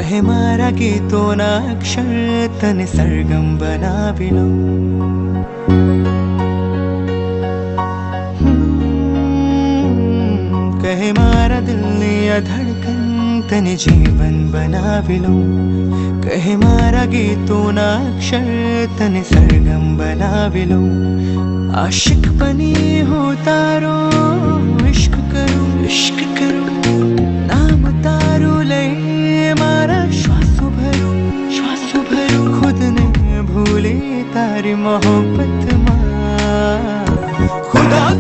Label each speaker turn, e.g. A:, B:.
A: કહે મારા ગીતોના અક્ષર તને સરગમ બનાવી લઉં. કહે મારા દિલની આ ધડકન તને જીવન બનાવી લઉં. કહે મારા ગીતોના અક્ષર તને સરગમ બનાવી લઉં. આશિક બની હું તારો ઇશ્ક કરું નામ તારું લઈ મારા શ્વાસો ભરું ખુદને ભૂલે તારી મોહબ્બતમાં. ખુદા